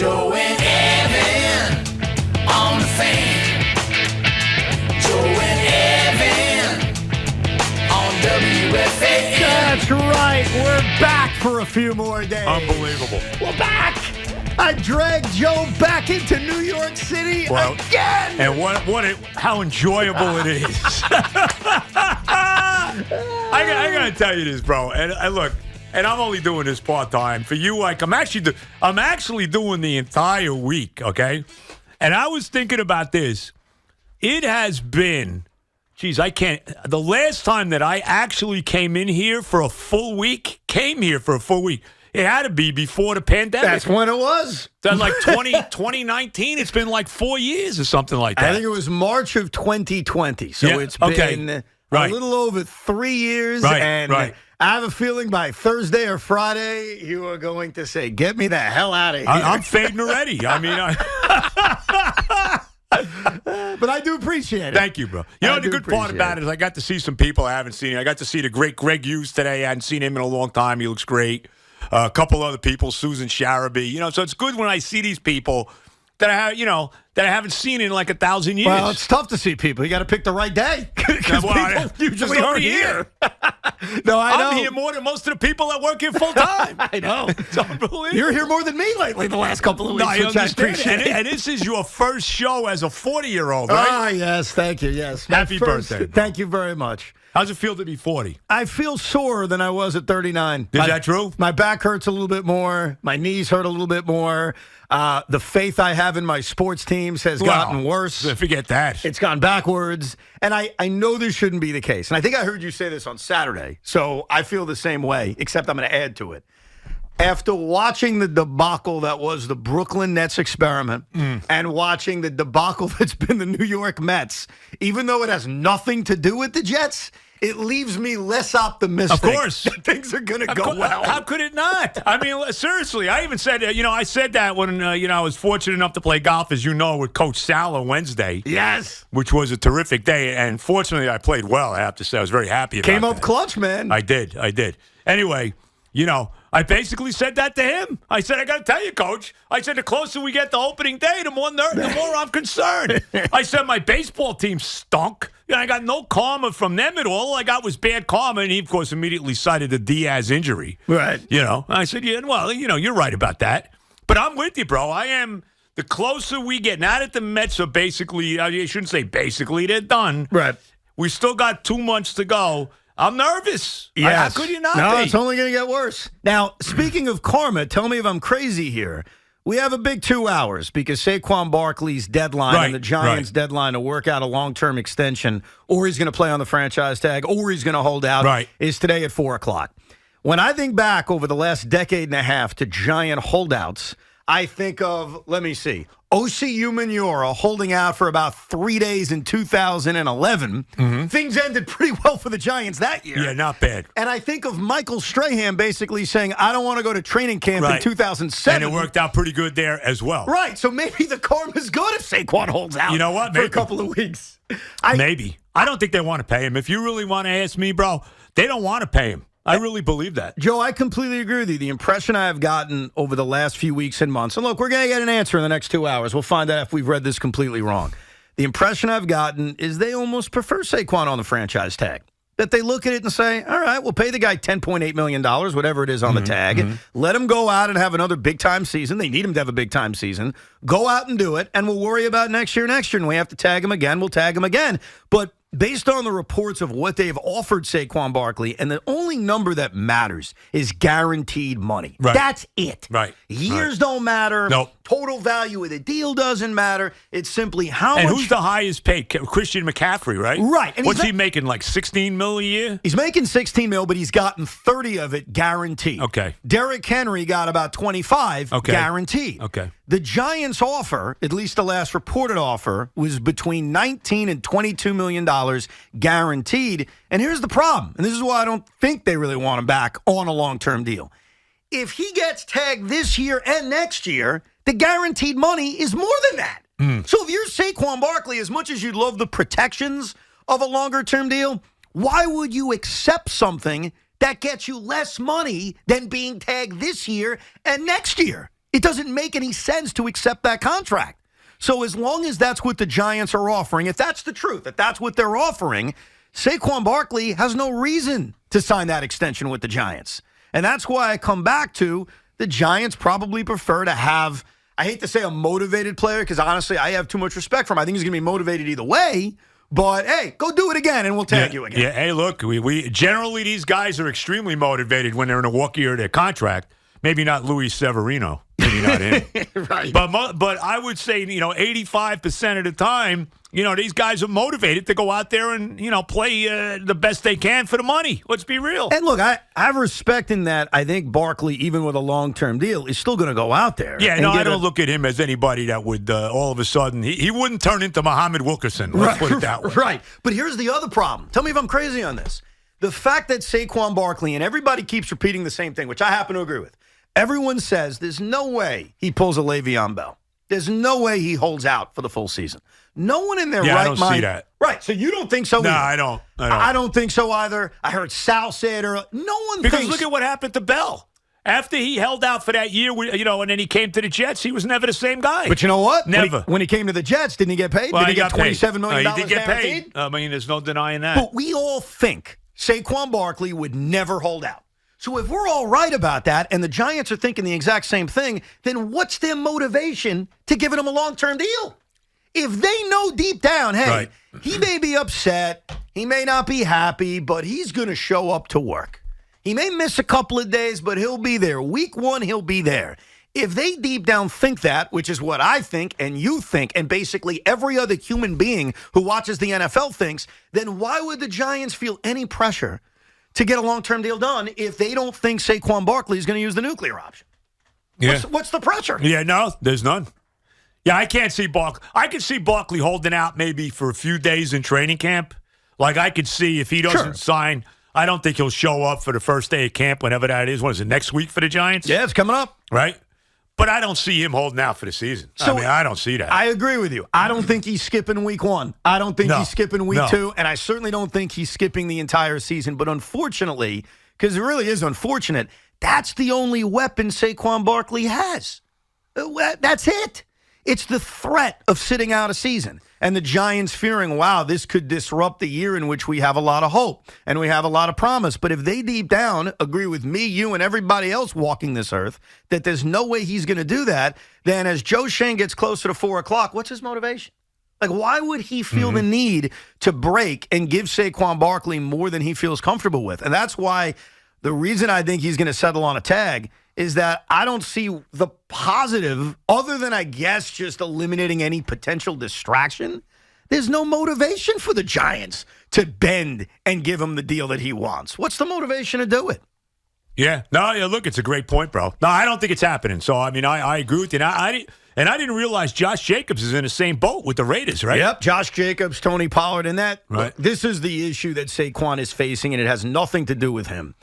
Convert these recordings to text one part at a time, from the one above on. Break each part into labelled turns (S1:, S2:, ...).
S1: Joe and Evan on the fan. Joe and Evan on WFAN.
S2: That's right. We're back for a few more days.
S3: Unbelievable.
S2: We're back. I dragged Joe back into New York City again.
S3: And how enjoyable it is. I got to tell you this, bro. And look, and I'm only doing this part-time. For you, like, I'm actually doing the entire week, okay? And I was thinking about this. It has been, the last time that I actually came here for a full week, it had to be before the pandemic.
S2: That's when it was.
S3: That's like 2019. It's been like 4 years or something like that.
S2: I think it was March of 2020. So it's been a little over 3 years. And I have a feeling by Thursday or Friday, you are going to say, get me the hell out of here.
S3: I'm fading already. I mean,
S2: but I do appreciate it.
S3: Thank you, bro. You know, the good part about it is I got to see some people I haven't seen. I got to see the great Greg Hughes today. I hadn't seen him in a long time. He looks great. A couple other people, Susan Sharaby. You know, so it's good when I see these people that I haven't seen in like 1,000 years.
S2: Well, it's tough to see people. You got to pick the right day because people usually aren't here. No, I know.
S3: I'm here more than most of the people that work here full time.
S2: I know.
S3: It's unbelievable.
S2: You're here more than me lately the last couple of weeks, which I appreciate.
S3: And this is your first show as a 40-year-old, right?
S2: Ah, yes. Thank you. Yes.
S3: Happy birthday.
S2: Thank you very much.
S3: How's it feel to be 40?
S2: I feel sorer than I was at 39.
S3: Is that true?
S2: My back hurts a little bit more. My knees hurt a little bit more. The faith I have in my sports teams has gotten worse.
S3: Forget that.
S2: It's gone backwards. And I know this shouldn't be the case. And I think I heard you say this on Saturday. So I feel the same way, except I'm going to add to it. After watching the debacle that was the Brooklyn Nets experiment and watching the debacle that's been the New York Mets, even though it has nothing to do with the Jets, it leaves me less optimistic.
S3: Of course.
S2: That things are going to go well.
S3: How could it not? I mean, seriously, I even said, I said that when, I was fortunate enough to play golf, as you know, with Coach Sal on Wednesday.
S2: Yes.
S3: Which was a terrific day. And fortunately, I played well, I have to say. I was very happy about it.
S2: Came up clutch, man.
S3: I did. Anyway, I basically said that to him. I said, I got to tell you, Coach. I said, the closer we get to opening day, the more I'm concerned. I said, my baseball team stunk. I got no karma from them at all. All I got was bad karma. And he, of course, immediately cited the Diaz injury.
S2: Right.
S3: I said, you're right about that. But I'm with you, bro. I am. The closer we get, now that the Mets are basically, I shouldn't say basically, they're done.
S2: Right.
S3: We still got 2 months to go. I'm nervous.
S2: Yes.
S3: How could you not
S2: No,
S3: be?
S2: it's only going to get worse. Now, speaking of karma, tell me if I'm crazy here. We have a big 2 hours because Saquon Barkley's deadline and the Giants' deadline to work out a long-term extension, or he's going to play on the franchise tag, or he's going to hold out, is today at 4 o'clock. When I think back over the last decade and a half to Giant holdouts, I think of, let me see, O.C. Umenyiora holding out for about 3 days in 2011. Things ended pretty well for the Giants that year.
S3: Yeah, not bad.
S2: And I think of Michael Strahan basically saying, I don't want to go to training camp in 2007.
S3: And it worked out pretty good there as well.
S2: Right. So maybe the karma's good if Saquon holds out for a couple of weeks.
S3: Maybe. I don't think they want to pay him. If you really want to ask me, bro, they don't want to pay him. I really believe that.
S2: Joe, I completely agree with you. The impression I have gotten over the last few weeks and months, and look, we're going to get an answer in the next 2 hours. We'll find out if we've read this completely wrong. The impression I've gotten is they almost prefer Saquon on the franchise tag. That they look at it and say, all right, we'll pay the guy $10.8 million, whatever it is on the tag. Let him go out and have another big-time season. They need him to have a big-time season. Go out and do it, and we'll worry about next year. And we have to tag him again, we'll tag him again. But based on the reports of what they've offered Saquon Barkley, and the only number that matters is guaranteed money.
S3: Right.
S2: That's it.
S3: Right.
S2: Years don't matter.
S3: Nope.
S2: Total value of the deal doesn't matter. It's simply how much.
S3: And who's the highest paid? Christian McCaffrey, right?
S2: Right. And
S3: what's he making, like $16 million a year?
S2: He's making $16 million, but he's gotten 30 of it guaranteed.
S3: Okay.
S2: Derrick Henry got about 25 guaranteed.
S3: Okay.
S2: The Giants' offer, at least the last reported offer, was between $19 and $22 million guaranteed. And here's the problem, and this is why I don't think they really want him back on a long-term deal. If he gets tagged this year and next year, the guaranteed money is more than that. So if you're Saquon Barkley, as much as you'd love the protections of a longer-term deal, why would you accept something that gets you less money than being tagged this year and next year? It doesn't make any sense to accept that contract. So as long as that's what the Giants are offering, if that's the truth, if that's what they're offering, Saquon Barkley has no reason to sign that extension with the Giants. And that's why I come back to the Giants probably prefer to have, I hate to say a motivated player because honestly I have too much respect for him. I think he's going to be motivated either way. But, hey, go do it again, and we'll tag you again.
S3: Yeah, hey, look, we generally these guys are extremely motivated when they're in a walk year of their contract. Maybe not Luis Severino. Maybe not him.
S2: Right.
S3: But I would say, 85% of the time, these guys are motivated to go out there and, play the best they can for the money. Let's be real.
S2: And look, I have respect in that. I think Barkley, even with a long-term deal, is still going to go out there.
S3: Yeah, no, I don't look at him as anybody that would all of a sudden, he wouldn't turn into Muhammad Wilkerson. Let's put it that way.
S2: Right. But here's the other problem. Tell me if I'm crazy on this. The fact that Saquon Barkley, and everybody keeps repeating the same thing, which I happen to agree with. Everyone says there's no way he pulls a Le'Veon Bell. There's no way he holds out for the full season. No one in their right mind.
S3: I don't see that.
S2: Right. So you don't think so either?
S3: No, I don't.
S2: I don't think so either. I heard Sal say it earlier. No one
S3: because
S2: thinks.
S3: Look at what happened to Bell. After he held out for that year, and then he came to the Jets, he was never the same guy.
S2: But you know what?
S3: Never.
S2: When he came to the Jets, didn't he get paid?
S3: Well,
S2: did he get $27 million
S3: he did get
S2: guaranteed?
S3: paid. I mean, there's no denying that.
S2: But we all think Saquon Barkley would never hold out. So if we're all right about that and the Giants are thinking the exact same thing, then what's their motivation to giving him a long-term deal? If they know deep down, hey,
S3: right.
S2: He may be upset, he may not be happy, but he's going to show up to work. He may miss a couple of days, but he'll be there. Week 1, he'll be there. If they deep down think that, which is what I think and you think, and basically every other human being who watches the NFL thinks, then why would the Giants feel any pressure to get a long-term deal done if they don't think Saquon Barkley is going to use the nuclear option?
S3: Yeah.
S2: What's the pressure?
S3: Yeah, no, there's none. Yeah, I can't see Barkley. I could see Barkley holding out maybe for a few days in training camp. Like I could see if he doesn't sign, I don't think he'll show up for the first day of camp, whenever that is. What is it, next week for the Giants?
S2: Yeah, it's coming up.
S3: Right? But I don't see him holding out for the season.
S2: So,
S3: I don't see that.
S2: I agree with you. I don't think he's skipping week 1. I don't think he's skipping week 2. And I certainly don't think he's skipping the entire season. But unfortunately, because it really is unfortunate, that's the only weapon Saquon Barkley has. That's it. It's the threat of sitting out a season. And the Giants fearing, wow, this could disrupt the year in which we have a lot of hope and we have a lot of promise. But if they deep down agree with me, you, and everybody else walking this earth that there's no way he's going to do that, then as Joe Shane gets closer to 4 o'clock, what's his motivation? Like, why would he feel the need to break and give Saquon Barkley more than he feels comfortable with? And that's why the reason I think he's going to settle on a tag is that I don't see the positive, other than, I guess, just eliminating any potential distraction. There's no motivation for the Giants to bend and give him the deal that he wants. What's the motivation to do it?
S3: Yeah. No, yeah, look, it's a great point, bro. No, I don't think it's happening. So, I mean, I agree with you. I didn't realize Josh Jacobs is in the same boat with the Raiders, right?
S2: Yep, Josh Jacobs, Tony Pollard, and that.
S3: Right.
S2: Look, this is the issue that Saquon is facing, and it has nothing to do with him.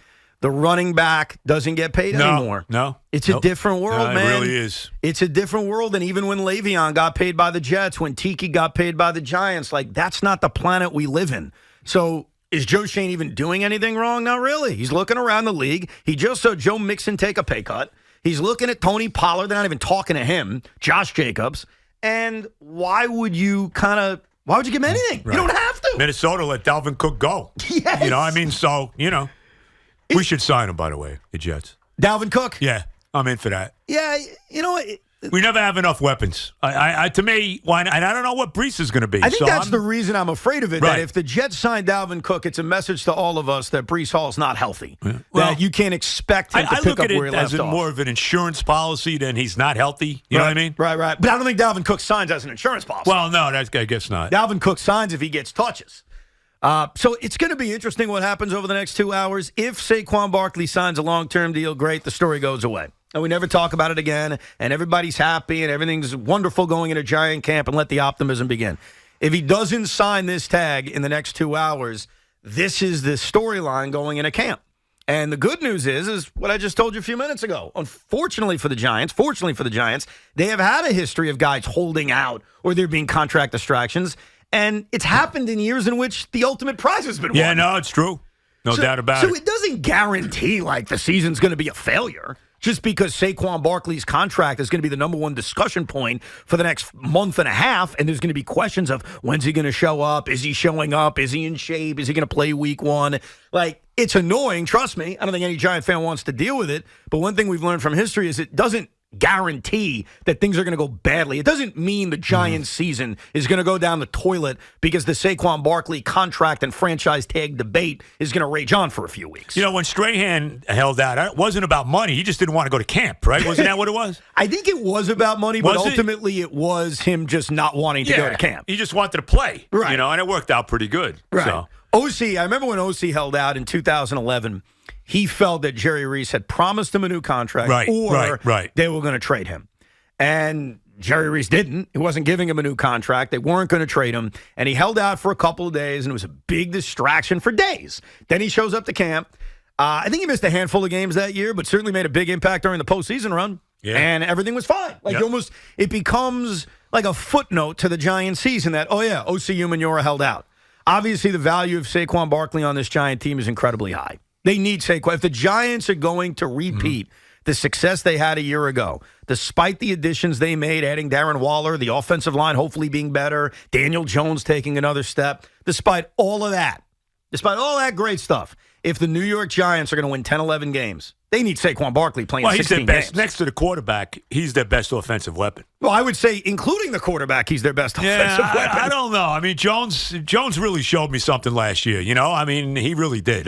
S2: The running back doesn't get paid anymore.
S3: No.
S2: It's a different world, man.
S3: It really is.
S2: It's a different world. And even when Le'Veon got paid by the Jets, when Tiki got paid by the Giants, like, that's not the planet we live in. So is Joe Shane even doing anything wrong? Not really. He's looking around the league. He just saw Joe Mixon take a pay cut. He's looking at Tony Pollard. They're not even talking to him. Josh Jacobs. And why would you give him anything? Right. You don't have to.
S3: Minnesota let Dalvin Cook go.
S2: Yes.
S3: You know, I mean, so, we should sign him, by the way, the Jets.
S2: Dalvin Cook?
S3: Yeah, I'm in for that.
S2: Yeah,
S3: we never have enough weapons. To me, and I don't know what Brees is going to be.
S2: I think that's the reason I'm afraid of it.
S3: Right.
S2: That if the Jets sign Dalvin Cook, it's a message to all of us that Brees Hall is not healthy.
S3: Yeah. Well,
S2: that you can't expect him to pick
S3: look
S2: up
S3: at it
S2: where he left
S3: as
S2: off.
S3: more of an insurance policy than he's not healthy. You know what I mean?
S2: Right. But I don't think Dalvin Cook signs as an insurance policy.
S3: Well, no, I guess not.
S2: Dalvin Cook signs if he gets touches. So it's going to be interesting what happens over the next 2 hours. If Saquon Barkley signs a long-term deal, great, the story goes away. And we never talk about it again, and everybody's happy, and everything's wonderful going into Giant camp, and let the optimism begin. If he doesn't sign this tag in the next 2 hours, this is the storyline going into camp. And the good news is what I just told you a few minutes ago. Fortunately for the Giants, they have had a history of guys holding out or there being contract distractions. And it's happened in years in which the ultimate prize has been won.
S3: Yeah, no, it's true. No doubt about it.
S2: So it doesn't guarantee, like, the season's going to be a failure. just because Saquon Barkley's contract is going to be the number one discussion point for the next month and a half, and there's going to be questions of when's he going to show up? Is he showing up? Is he in shape? Is he going to play week one? Like, it's annoying, trust me. I don't think any Giant fan wants to deal with it, but one thing we've learned from history is it doesn't guarantee that things are going to go badly. It doesn't mean the Giants' season is going to go down the toilet because the Saquon Barkley contract and franchise tag debate is going to rage on for a few weeks.
S3: You know, when Strahan held out, it wasn't about money. He just didn't want to go to camp, right? Wasn't that what it was?
S2: I think it was about money, but ultimately it was him just not wanting to go to camp.
S3: He just wanted to play,
S2: right?
S3: You know, and it worked out pretty good.
S2: Right.
S3: So.
S2: OC, I remember when OC held out in 2011, he felt that Jerry Reese had promised him a new contract or they were going to trade him. And Jerry Reese didn't. He wasn't giving him a new contract. They weren't going to trade him. And he held out for a couple of days, and it was a big distraction for days. Then he shows up to camp. I think he missed a handful of games that year, but certainly made a big impact during the postseason run. Yeah. And everything was fine. Like it becomes like a footnote to the Giants season that, oh, yeah, O.C. Umenyiora held out. Obviously, the value of Saquon Barkley on this Giant team is incredibly high. They need Saquon. If the Giants are going to repeat the success they had a year ago, despite the additions they made, adding Darren Waller, the offensive line hopefully being better, Daniel Jones taking another step, despite all that great stuff, if the New York Giants are going to win 10, 11 games, they need Saquon Barkley playing 16
S3: he's their best.
S2: games.
S3: Next to the quarterback, he's their best offensive weapon.
S2: Well, I would say, including the quarterback, he's their best offensive weapon.
S3: I don't know. I mean, Jones really showed me something last year. You know, I mean, he really did.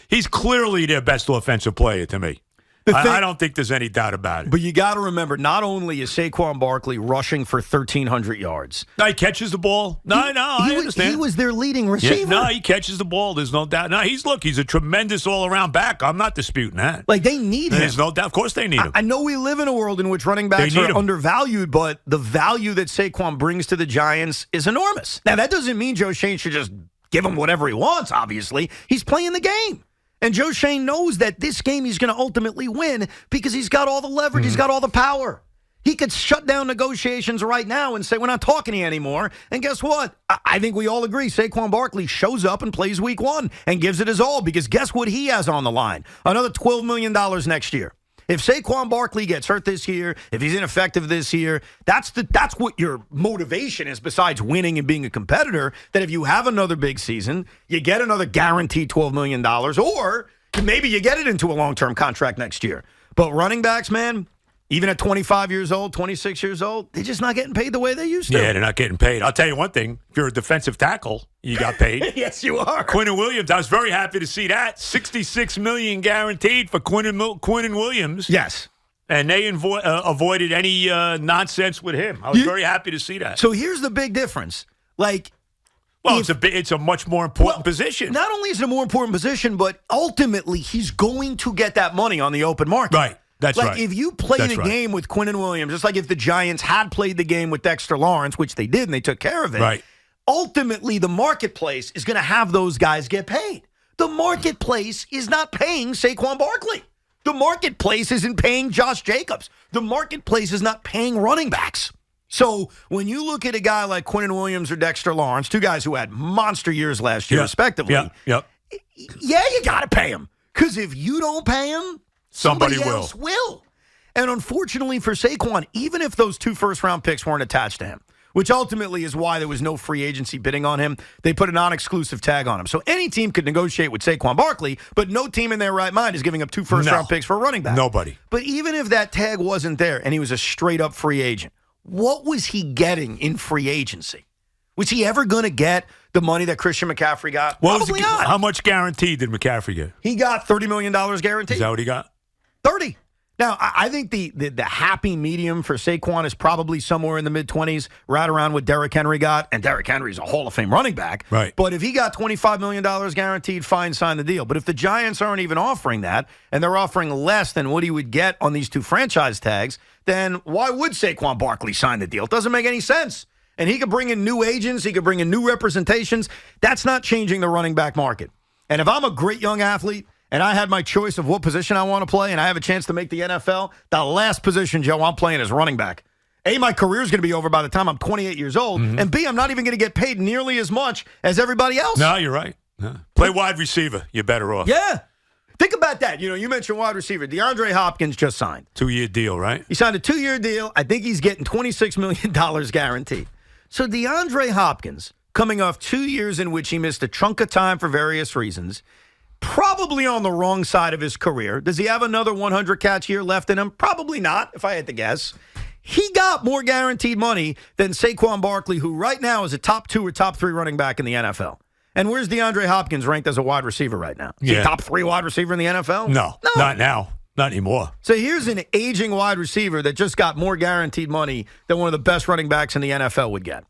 S3: He's clearly their best offensive player to me. I don't think there's any doubt about it.
S2: But you got to remember, not only is Saquon Barkley rushing for 1,300 yards.
S3: No, he catches the ball. I understand.
S2: He was their leading receiver.
S3: Yeah, no, he catches the ball. There's no doubt. No, he's a tremendous all-around back. I'm not disputing that.
S2: Like, they need him.
S3: There's no doubt. Of course they need him.
S2: I know we live in a world in which running backs are undervalued, but the value that Saquon brings to the Giants is enormous. Now, that doesn't mean Joe Shane should just give him whatever he wants, obviously. He's playing the game. And Joe Shane knows that this game he's going to ultimately win because he's got all the leverage. He's got all the power. He could shut down negotiations right now and say, we're not talking to you anymore. And guess what? I think we all agree Saquon Barkley shows up and plays week one and gives it his all because guess what he has on the line? Another $12 million next year. If Saquon Barkley gets hurt this year, if he's ineffective this year, that's what your motivation is besides winning and being a competitor, that if you have another big season, you get another guaranteed $12 million, or maybe you get it into a long-term contract next year. But running backs, man, even at 25 years old, 26 years old, they're just not getting paid the way they used to.
S3: Yeah, they're not getting paid. I'll tell you one thing. If you're a defensive tackle, you got paid.
S2: Yes, you are.
S3: Quinnen Williams, I was very happy to see that. $66 million guaranteed for Quinnen Williams.
S2: Yes.
S3: And they avoided any nonsense with him. I was very happy to see that.
S2: So here's the big difference. Like,
S3: well, it's a much more important position.
S2: Not only is it a more important position, but ultimately he's going to get that money on the open market.
S3: Right. That's right.
S2: Like, if you play the game with Quinnen Williams, just like if the Giants had played the game with Dexter Lawrence, which they did and they took care of it,
S3: right.
S2: Ultimately the marketplace is going to have those guys get paid. The marketplace is not paying Saquon Barkley. The marketplace isn't paying Josh Jacobs. The marketplace is not paying running backs. So when you look at a guy like Quinnen Williams or Dexter Lawrence, two guys who had monster years last year, respectively, yeah, you got to pay them. Because if you don't pay them, somebody else will. And unfortunately for Saquon, even if those 2 first-round picks weren't attached to him, which ultimately is why there was no free agency bidding on him, they put a non-exclusive tag on him. So any team could negotiate with Saquon Barkley, but no team in their right mind is giving up 2 first-round picks for a running back.
S3: Nobody.
S2: But even if that tag wasn't there and he was a straight-up free agent, what was he getting in free agency? Was he ever going to get the money that Christian McCaffrey got? Probably not.
S3: How much guaranteed did McCaffrey get?
S2: He got $30 million guaranteed.
S3: Is that what he got?
S2: 30. Now, I think the happy medium for Saquon is probably somewhere in the mid-20s, right around what Derrick Henry got. And Derrick Henry's a Hall of Fame running back.
S3: Right.
S2: But if he got $25 million guaranteed, fine, sign the deal. But if the Giants aren't even offering that, and they're offering less than what he would get on these 2 franchise tags, then why would Saquon Barkley sign the deal? It doesn't make any sense. And he could bring in new agents. He could bring in new representations. That's not changing the running back market. And if I'm a great young athlete, and I had my choice of what position I want to play, and I have a chance to make the NFL, the last position, Joe, I'm playing is running back. A, my career is going to be over by the time I'm 28 years old, and B, I'm not even going to get paid nearly as much as everybody else.
S3: No, you're right. No. Play wide receiver. You're better off.
S2: Yeah. Think about that. You mentioned wide receiver. DeAndre Hopkins just signed.
S3: 2-year deal, right?
S2: He signed a 2-year deal. I think he's getting $26 million guaranteed. So DeAndre Hopkins, coming off 2 years in which he missed a chunk of time for various reasons, probably on the wrong side of his career. Does he have another 100-catch year left in him? Probably not, if I had to guess. He got more guaranteed money than Saquon Barkley, who right now is a top 2 or top 3 running back in the NFL. And where's DeAndre Hopkins ranked as a wide receiver right now? Is he a top 3 wide receiver in the NFL?
S3: No, not now. Not anymore.
S2: So here's an aging wide receiver that just got more guaranteed money than one of the best running backs in the NFL would get.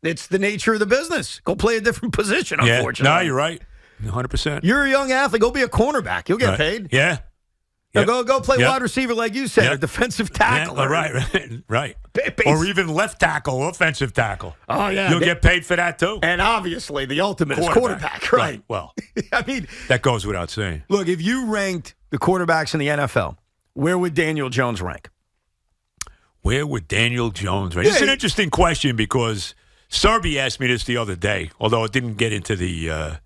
S2: It's the nature of the business. Go play a different position, unfortunately.
S3: No, you're right. 100%.
S2: You're a young athlete. Go be a cornerback. You'll get paid.
S3: Yeah.
S2: Yep. Go play wide receiver like you said, a defensive tackle.
S3: Right. Or even left tackle, offensive tackle.
S2: Oh, yeah.
S3: You'll get paid for that, too.
S2: And obviously, the ultimate is quarterback, right?
S3: Well,
S2: I mean,
S3: that goes without saying.
S2: Look, if you ranked the quarterbacks in the NFL, where would Daniel Jones rank?
S3: Where would Daniel Jones rank? It's an interesting question because Serby asked me this the other day, although it didn't get into the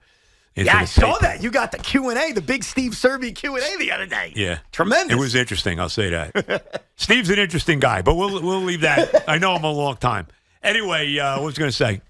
S2: I saw that. You got the Q&A, the big Steve Serby Q&A the other day.
S3: Yeah.
S2: Tremendous.
S3: It was interesting, I'll say that. Steve's an interesting guy, but we'll leave that. I know him a long time. Anyway, what was I going to say?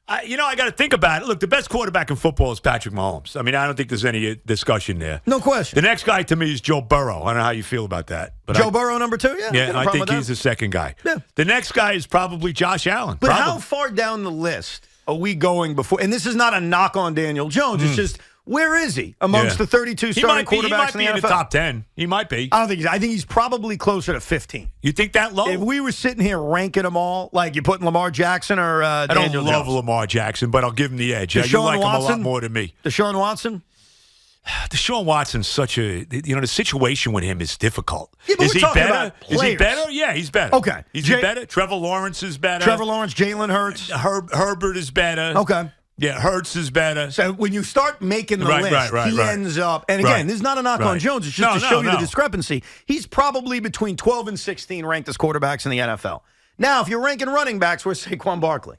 S3: I got to think about it. Look, the best quarterback in football is Patrick Mahomes. I mean, I don't think there's any discussion there.
S2: No question.
S3: The next guy to me is Joe Burrow. I don't know how you feel about that. But
S2: Joe Burrow, number 2?
S3: Yeah, I think he's the second guy.
S2: Yeah.
S3: The next guy is probably Josh Allen.
S2: But how far down the list are we going before? And this is not a knock on Daniel Jones. It's just, where is he amongst the 32 starting quarterbacks in the NFL? He might be in the
S3: top 10. He might be.
S2: I don't think I think he's probably closer to 15.
S3: You think that low?
S2: If we were sitting here ranking them all, like you putting Lamar Jackson or Daniel Jones.
S3: I don't love Lamar Jackson, but I'll give him the edge. You like him a lot more than me.
S2: Deshaun Watson?
S3: Deshaun Watson's such a, the situation with him is difficult.
S2: Yeah,
S3: is he better? Is he better? Yeah, he's better.
S2: Okay.
S3: Is he better? Trevor Lawrence is better.
S2: Trevor Lawrence, Jalen Hurts.
S3: Herbert is better.
S2: Okay.
S3: Yeah, Hurts is better.
S2: So when you start making the list, he ends up, and again, this is not a knock on Jones, it's just to show you the discrepancy. He's probably between 12 and 16 ranked as quarterbacks in the NFL. Now, if you're ranking running backs, where's Saquon Barkley?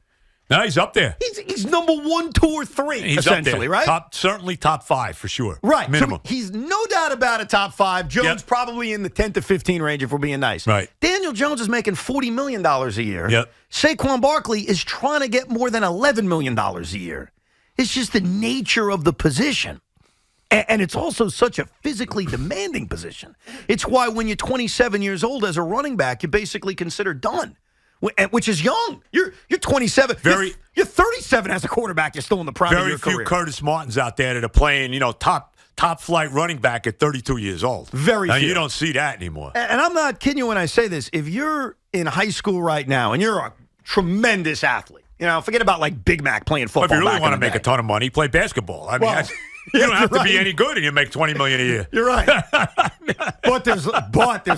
S3: No, he's up there.
S2: He's number 1, 2, or 3,
S3: he's
S2: essentially,
S3: up there.
S2: right?
S3: Certainly top 5 for sure.
S2: Right.
S3: Minimum.
S2: So he's no doubt about a top 5. Jones probably in the 10 to 15 range if we're being nice.
S3: Right.
S2: Daniel Jones is making $40 million a year.
S3: Yep.
S2: Saquon Barkley is trying to get more than $11 million a year. It's just the nature of the position. And it's also such a physically demanding position. It's why when you're 27 years old as a running back, you're basically considered done. Which is young. You're 27. You're 37 as a quarterback. You're still in the prime of your career.
S3: Very few Curtis Martins out there that are playing, top flight running back at 32 years old.
S2: Very few.
S3: You don't see that anymore.
S2: And I'm not kidding you when I say this. If you're in high school right now and you're a tremendous athlete, forget about like Big Mac playing football.
S3: If you really want to make a ton of money, play basketball. I mean, you don't have to be any good and you make $20 million a year.
S2: You're right. but there's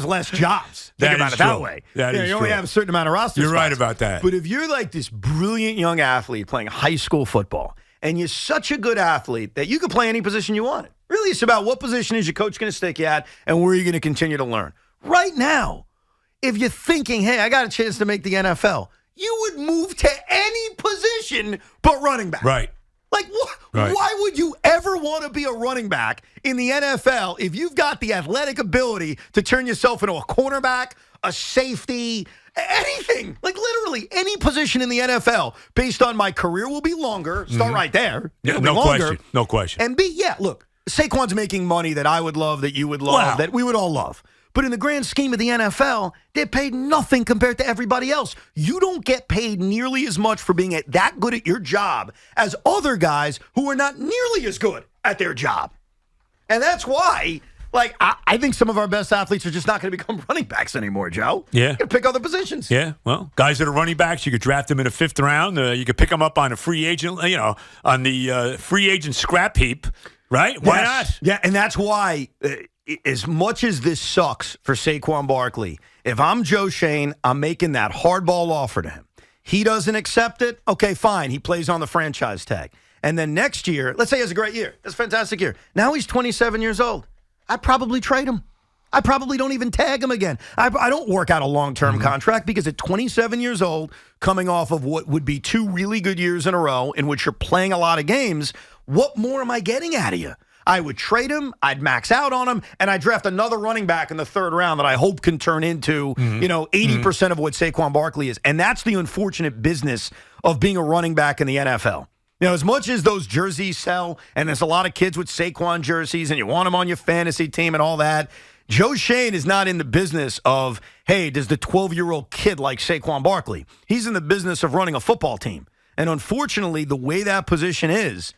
S2: less jobs. Think about it that way. You only have a certain amount of roster spots.
S3: You're right about that.
S2: But if you're like this brilliant young athlete playing high school football, and you're such a good athlete that you can play any position you want. Really, it's about what position is your coach going to stick you at and where you're going to continue to learn. Right now, if you're thinking, hey, I got a chance to make the NFL, you would move to any position but running back.
S3: Right.
S2: Like, why would you ever want to be a running back in the NFL if you've got the athletic ability to turn yourself into a cornerback, a safety, anything? Like, literally, any position in the NFL, based on my career will be longer. Start right there.
S3: Yeah, no question.
S2: And B, look, Saquon's making money that I would love, that you would love, that we would all love. But in the grand scheme of the NFL, they're paid nothing compared to everybody else. You don't get paid nearly as much for being that good at your job as other guys who are not nearly as good at their job. And that's why, I think some of our best athletes are just not going to become running backs anymore, Joe.
S3: Yeah.
S2: You can pick other positions.
S3: Yeah, well, guys that are running backs, you could draft them in the 5th round. You could pick them up on a free agent, on the free agent scrap heap, right? Why not?
S2: Yeah, and that's why... as much as this sucks for Saquon Barkley, if I'm Joe Shane, I'm making that hardball offer to him. He doesn't accept it. Okay, fine. He plays on the franchise tag. And then next year, let's say he has a great year. That's a fantastic year. Now he's 27 years old. I'd probably trade him. I probably don't even tag him again. I don't work out a long-term contract because at 27 years old, coming off of what would be 2 really good years in a row in which you're playing a lot of games, what more am I getting out of you? I would trade him, I'd max out on him, and I'd draft another running back in the third round that I hope can turn into, 80% of what Saquon Barkley is. And that's the unfortunate business of being a running back in the NFL. As much as those jerseys sell, and there's a lot of kids with Saquon jerseys, and you want them on your fantasy team and all that, Joe Schoen is not in the business of, hey, does the 12-year-old kid like Saquon Barkley? He's in the business of running a football team. And unfortunately, the way that position is,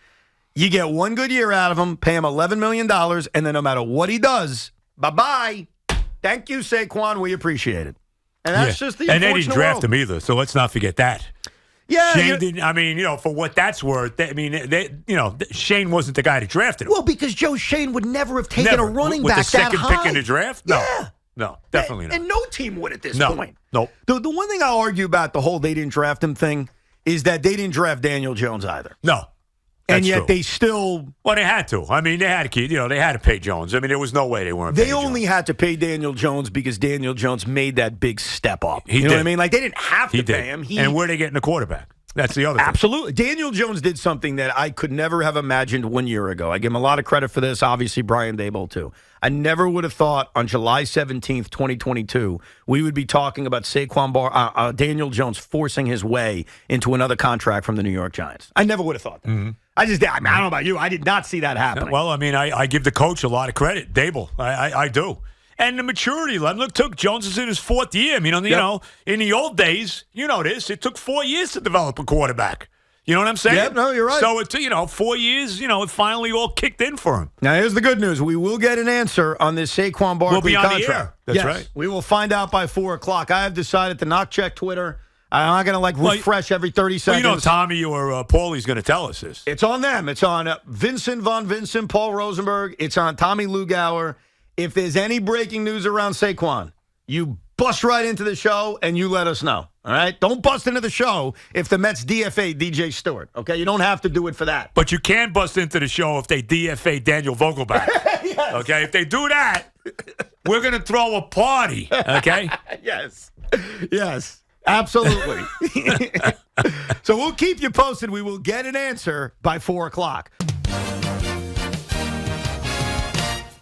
S2: you get one good year out of him, pay him $11 million, and then no matter what he does, bye-bye. Thank you, Saquon. We appreciate it. And that's just the
S3: And
S2: unfortunate
S3: they didn't draft
S2: world.
S3: him either, so let's not forget that.
S2: Yeah.
S3: Shane didn't, for what that's worth, Shane wasn't the guy that drafted him.
S2: Well, because Joe Schoen would never have taken a running
S3: with
S2: back
S3: the second
S2: that
S3: pick
S2: high.
S3: in the draft? No.
S2: Yeah.
S3: No, definitely not.
S2: And no team would at this
S3: No.
S2: point.
S3: Nope.
S2: The one thing I'll argue about the whole they didn't draft him thing is that they didn't draft Daniel Jones either.
S3: No.
S2: And
S3: That's
S2: yet
S3: true.
S2: they still...
S3: Well, they had to. I mean, they had to keep, they had to pay Jones. I mean, there was no way they weren't
S2: They
S3: paying
S2: only
S3: Jones.
S2: had to pay Daniel Jones because Daniel Jones made that big step up.
S3: He
S2: you know
S3: did.
S2: what I mean? Like, they didn't have to
S3: He
S2: pay
S3: did.
S2: him.
S3: And where are they getting the quarterback? That's the other thing.
S2: Absolutely. Daniel Jones did something that I could never have imagined 1 year ago. I give him a lot of credit for this. Obviously, Brian Daboll, too. I never would have thought on July 17th, 2022, we would be talking about Daniel Jones forcing his way into another contract from the New York Giants. I never would have thought that.
S3: Mm-hmm.
S2: I don't know about you. I did not see that happening.
S3: Well, I mean, I give the coach a lot of credit, Daboll. I do. And the maturity level. Look, Jones is in his fourth year. I mean, in the old days, it took 4 years to develop a quarterback. You know what I'm saying?
S2: Yep, no, you're right.
S3: So it's 4 years. It finally all kicked in for him.
S2: Now, here's the good news. We will get an answer on this Saquon Barkley
S3: We'll be on
S2: contract.
S3: the air. That's
S2: Yes,
S3: right.
S2: We will find out by 4 o'clock. I have decided to not check Twitter. I'm not going to refresh every 30
S3: Well,
S2: seconds.
S3: Tommy or Paulie's going to tell us this.
S2: It's on them. It's on Vincent Von Vincent, Paul Rosenberg. It's on Tommy Lugauer. If there's any breaking news around Saquon, you bust right into the show and you let us know. All right? Don't bust into the show if the Mets DFA DJ Stewart. Okay? You don't have to do it for that.
S3: But you can bust into the show if they DFA Daniel Vogelback.
S2: Yes.
S3: Okay? If they do that, we're going to throw a party. Okay?
S2: Yes. Yes. Absolutely. So we'll keep you posted. We will get an answer by 4 o'clock.